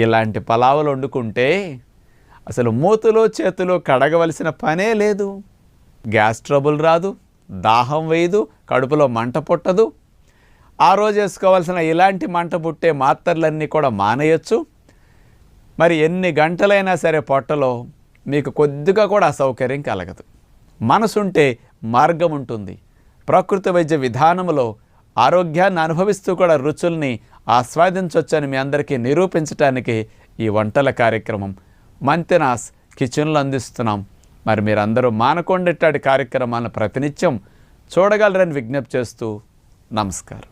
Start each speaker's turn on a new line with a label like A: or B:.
A: ఇలాంటి పలావులు వండుకుంటే అసలు మూతులు చేతులు కడగవలసిన పనే లేదు. గ్యాస్ ట్రబుల్ రాదు, దాహం వేయదు, కడుపులో మంట పుట్టదు. ఆ రోజు వేసుకోవాల్సిన ఇలాంటి మంట పుట్టే మాత్రలన్నీ కూడా మానేయచ్చు. మరి ఎన్ని గంటలైనా సరే పొట్టలో మీకు కొద్దిగా కూడా అసౌకర్యం కలగదు. మనసుంటే మార్గం ఉంటుంది. ప్రకృతి వైద్య విధానంలో ఆరోగ్యాన్ని అనుభవిస్తూ కూడా రుచుల్ని ఆస్వాదించవచ్చని మీ అందరికీ నిరూపించడానికి ఈ వంటల కార్యక్రమం మంతెనాస్ కిచెన్లో అందిస్తున్నాం. మరి మీరందరూ మానకొండ ఇట్లాంటి కార్యక్రమాలను ప్రతినిత్యం చూడగలరని విజ్ఞప్తి చేస్తూ నమస్కారం.